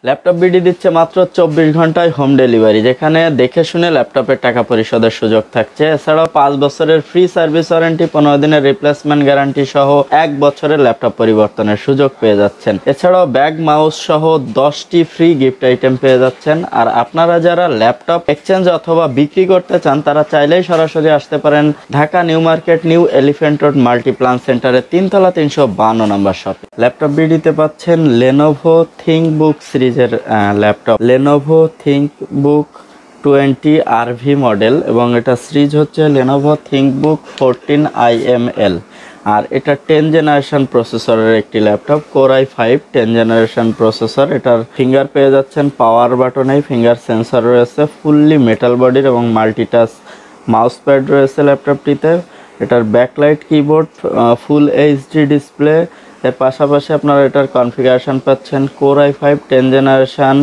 Laptop BD দিচ্ছে মাত্র 24 ঘন্টায় হোম ডেলিভারি, যেখানে দেখে শুনে ল্যাপটপের টাকা পরিশোধের সুযোগ থাকছে। এছাড়াও 5 বছরের ফ্রি সার্ভিস ওয়ারেন্টি, 15 দিনের রিপ্লেসমেন্ট গ্যারান্টি সহ 1 বছরের ল্যাপটপ পরিবর্তনের সুযোগ পেয়ে যাচ্ছেন। এছাড়াও ব্যাগ, মাউস সহ 10টি ফ্রি গিফট আইটেম পেয়ে যাচ্ছেন। আর আপনারা যারা ল্যাপটপ এক্সচেঞ্জ অথবা বিক্রি করতে চান তারা চাইলেই সরাসরি আসতে পারেন Dhaka new market, new elephant road Multiplan সেন্টারের 3 তলা 352 নম্বর শপে। ল্যাপটপ বিডিতে পাচ্ছেন লেনোভো থিংকবুক সিরিজের ল্যাপটপ, লেনোভো থিংকবুক 20 RV মডেল, এবং এটা সিরিজ হচ্ছে লেনোভো থিংকবুক 14 IML। আর এটা 10 জেনারেশন প্রসেসরের একটি laptop, core i5 10 generation processor. এটার ফিঙ্গার পেয়ে যাচ্ছেন পাওয়ার বাটনে, ফিঙ্গার সেন্সর রয়েছে, ফুললি মেটাল বডির এবং মাল্টিটাচ মাউস প্যাড রয়েছে ল্যাপটপটিতে। এটার backlight keyboard, full HD display. এর পাশাপাশি আপনারা এটার কনফিগারেশন পাচ্ছেন core i5 10 generation,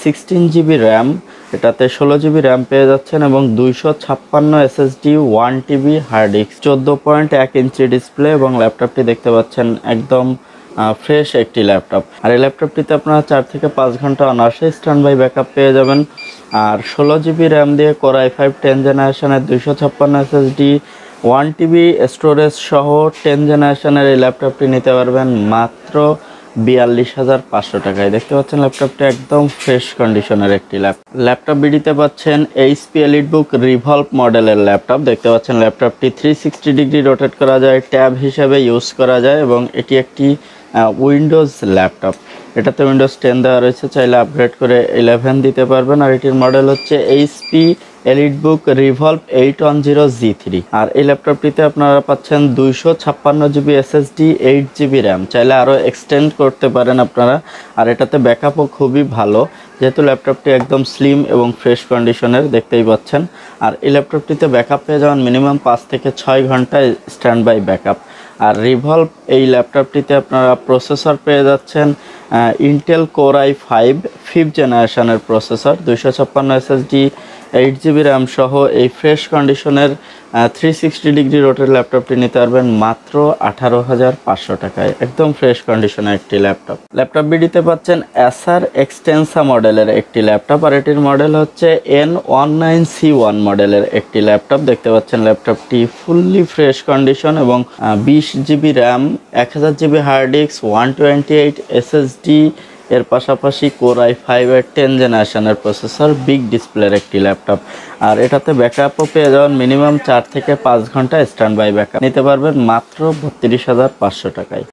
16 GB RAM, এটাতে 16 GB র্যাম পেয়ে যাচ্ছেন এবং 256 SSD, 1 TB hard disk, 14.1 inch display, এবং ল্যাপটপটি দেখতে পাচ্ছেন একদম ফ্রেশ একটি ল্যাপটপ। আর এই ল্যাপটপটিতে আপনারা 4 থেকে 5 ঘন্টা অনায়াসে স্ট্যান্ড বাই ব্যাকআপ পেয়ে যাবেন। আর 16 GB র্যাম দিয়ে কোর i5 10 জেনারেশনের 256 SSD, 1 TB স্টোরেজ সহ 10 জেনারেশনের এই ল্যাপটপটি নিতে পারবেন মাত্র 42,500 টাকায়। দেখতে পাচ্ছেন ল্যাপটপটি একদম ফ্রেশ কন্ডিশনের একটি ল্যাপটপ বিডিতে পাচ্ছেন HP EliteBook রিভলভ মডেলের ল্যাপটপ। দেখতে পাচ্ছেন ল্যাপটপটি 360 ডিগ্রি রোটেট করা যায়, ট্যাব হিসেবে ইউজ করা যায়, এবং এটি একটি উইন্ডোজ ল্যাপটপ। এটাতে উইন্ডোজ 10 দেওয়া রয়েছে, চাইলে আপগ্রেড করে 11 দিতে পারবেন। আর এটির মডেল হচ্ছে HP EliteBook রিভলভ 810G3। আর এই ল্যাপটপটিতে আপনারা পাচ্ছেন 256 GB SSD, 8 GB র্যাম, চাইলে আরও এক্সটেন্ড করতে পারেন আপনারা। আর এটাতে ব্যাকআপও খুবই ভালো, যেহেতু ল্যাপটপটি একদম স্লিম এবং ফ্রেশ কন্ডিশনের দেখতেই পাচ্ছেন। আর এই ল্যাপটপটিতে ব্যাকআপ পেয়ে যাবেন মিনিমাম 5 থেকে 6 ঘন্টায় স্ট্যান্ড বাই ব্যাকআপ। আর রিভলভ এই ল্যাপটপটিতে আপনারা প্রসেসর পেয়ে যাচ্ছেন ইন্টেল কোর i5 5th জেনারেশনের প্রসেসর, 256 SSD, 8 GB র্যাম সহ এই ফ্রেশ কন্ডিশনের 360 ডিগ্রি রোটের ল্যাপটপটি নিতে পারবেন মাত্র 18,500 টাকায়। একদম ফ্রেশ কন্ডিশনের একটি ল্যাপটপ বিডিতে পাচ্ছেন অ্যাসার এক্সটেন্সা মডেলের একটি ল্যাপটপ। আর এটির মডেল হচ্ছে N19C1 মডেলের একটি ল্যাপটপ। দেখতে পাচ্ছেন ল্যাপটপটি ফুললি ফ্রেশ কন্ডিশন এবং 20 GB RAM, 1000 GB hard disk, 128 SSD, এর পাশাপাশি কোর i5 এর 10 জেনারেশনের প্রসেসর, বিগ ডিসপ্লের একটি ল্যাপটপ। আর এটাতে ব্যাকআপও পেয়ে যাবেন মিনিমাম 4 থেকে 5 ঘন্টা স্ট্যান্ড বাই ব্যাকআপ নিতে পারবেন মাত্র 32,500 টাকায়।